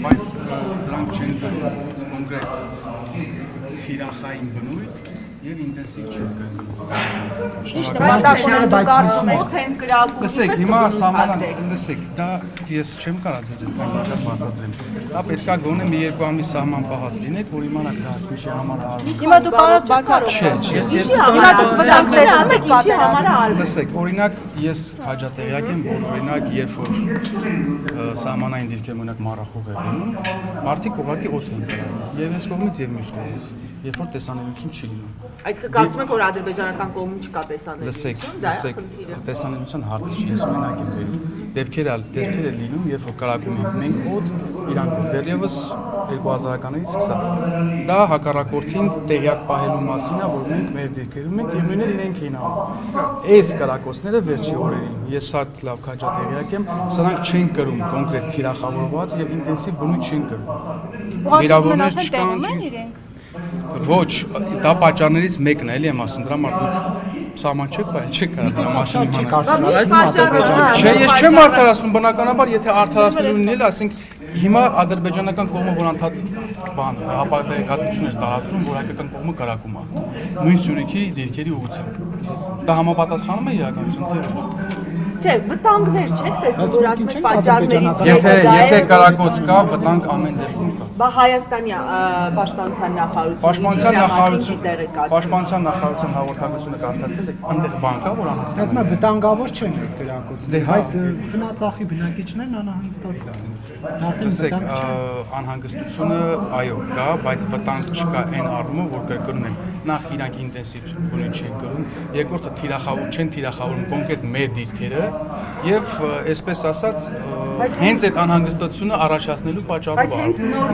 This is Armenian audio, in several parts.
Բայց դրանք չեն կայանում կոնկրետ թիրախային բնույթ եւ ինտենսիվ չեն կայանում։ Լսեք, հիմա սահմանան, լսեք, դա ես չեմ կարող ձեզ այդքան դեպք բացատրեմ։ Դա պետքա գոնե մի երկու ամիս սահման պահած լինեք, որ իմանաք դա ինչի համար է արվում։ Հիմա դուք կարող բացատրեք։ Չէ, Հիմա դուք վտանգներ ունեք պատերազմի։ Լսեք, օրինակ ես հաջատեղյակ եմ, որ օրինակ երբ որ սահմանային դիրքեր մենակ մառախուղ է լինում, մարդիկ ուղղակի օդ են գնում, եւ այս կողմից եւ մյուս կողմից, երբ որ տեսանելիություն չի լինում։ Այսինքն կարծում եք, որ ադրբեջանական կողմում չկա տեսանելիություն, լսեք, տեսանելիության հարցը չի, ես օրինակ եմ բերում, դեպքեր է լինում, երբ որ կրակում ենք մենք օդ, իրանք օդ, դեռևս 2000-ականներից սկսած։ Դա հակառակորդին տեղյակ պահելու մասին է, որ մենք մեր դիրքերում ենք եւ նույնը իրենք էին անում։ Այս կրակոցները վերջի օրերին ես շատ լավ քաջատեղյակ եմ, սրանք չեն կրում կոնկրետ թիրախավորված եւ ինտենսիվ բնույթ չեն կրում։ Վիրավորներ չկան։ Ոչ, դա պատճառներից մեկն է, էլի եմ ասում, դրա համար դուք սահման չեք բայց չեք կարող դրա մասին իմանալ։ Չէ, ես չեմ արդարացնում, բնականաբար, եթե արդարացնելու լինել, ասենք հիմա ադրբեջանական կողմը որ անդադ բան հապատակություններ տարածում, որ հայկական կողմը կրակում է։ Նույն Սյունիքի դիրքերի ուղղությամբ։ Դա համապատասխանում է իրականություն, թե ոչ։ Չէ, վտանգներ չեք տեսնում, որ ասում եք պատճառներից։ Եթե կրակոց կա, վտանգ ամեն դեպքում կա։ Բա Հայաստանի պաշտպանության նախարարության հաղորդակցությունը կարդացել եք, այնտեղ բան կա, որ անհասկանալի։ Ասում եմ վտանգավոր չեն այդ կրակոցները, բայց խնածախի բնակիչներն անհանգստացած են։ Լսեք, անհանգստությունը այո կա, բայց վտանգ չկա այն առումով, որ կրկնում եմ, նախ իրանք ինտենսիվ բնույթ չեն կրում, երկրորդը չեն թիրախավորում կոնկրետ մեր դիրքերը եւ այսպես ասած հենց այդ անհանգստությունը առաջացնելու պատճառով է։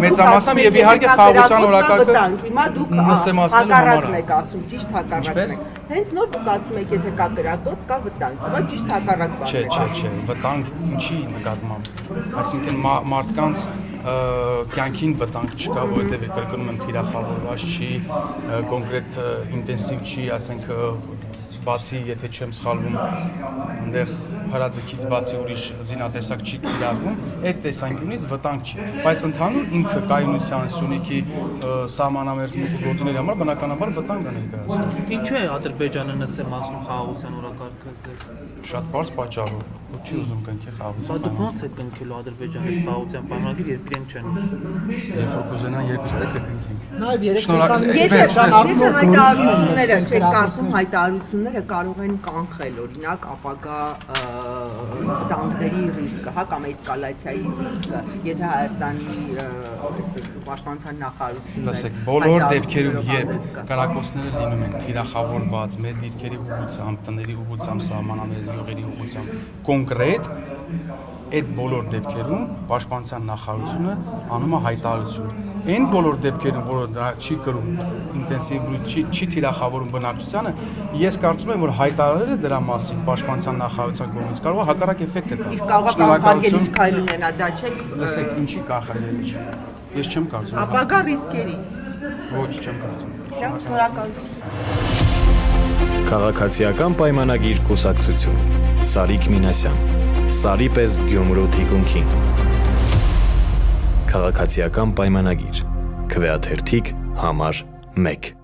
Մեծամասամբ եւ իհարկե խաղաղության օրակարգը հիմա դուք հակառակն եք ասում, ճիշտ հակառակն եք։ Հենց նոր դուք ասում եք, եթե կա կրակոց, կա վտանգ, հիմա ճիշտ հակառակ բան եք։ Չէ, վտանգ ինչի նկատմամբ։ Այսինքն մարդկանց կյանքին վտանգ չկա, որովհետև կրկնում եմ թիրախավորված չի, կոնկրետ ինտենսիվ չի, ասենք բացի, եթե չեմ սխալվում, այնտեղ հրաձգից բացի ուրիշ զինատեսակ չի կիրառվում, այդ տեսանկյունից վտանգ չի, բայց ընդհանուր ինքը կայունության Սյունիքի սահմանամերձ գոտիների համար բնականաբար վտանգ է ներկայացնում։ Ինչու է Ադրբեջանը նսեմացնում խաղաղության օրակարգը ձեզ։ Շատ բարձ պատճառով, որ չի ուզում կնքի խաղաղության։ Դուք ո՞նց եք կնքելու Ադրբեջանի խաղաղության պայմանագիր, երբ իրենք չեն ուզում։ Երբ որ կուզենան երկուստեք կնքենք։ Նաև երեք հայտարարությունները չեք կարծում հայտարարությունները կարող են կանխել օրինակ ապագա վտանգների ռիսկը, հա կամ էսկալացիայի ռիսկը, եթե Հայաստանի այսպես պաշտպանության նախարարությունը լսեք, բոլոր դեպքերում երբ կրակոցները լինում են թիրախավորված մեր դիրքերի ուղղությամբ, տների ուղղությամբ, սահմանամերձ գյուղերի ուղղությամբ կոնկրետ այդ բոլոր դեպքերում պաշտպանության նախարարությունը անում է հայտարարություն։ Այն բոլոր դեպքերում, որը դա չի կրում ինտենսիվ չի թիրախավորում բնակչությանը, ես կարծում եմ, որ հայտարարելը դրա մասին պաշտպանության նախարարության կողմից կարող է հակառակ էֆեկտ է տալ։ Իսկ կարող է կանխարգելիչ քայլ ունենա, դա չէ։ Լսեք, ինչի կանխարգելիչ։ Ես չեմ կարծում։ Ապագա ռիսկերի։ Ոչ, չեմ կարծում։ Շնորհակալություն։ Քաղաքացիական պայմանագիր կուսակցություն Սարիկ Մինասյան Սարի պես Գյումրու թիկունքին Քաղաքացիական պայմանագիր Քվեաթերթիկ համար 1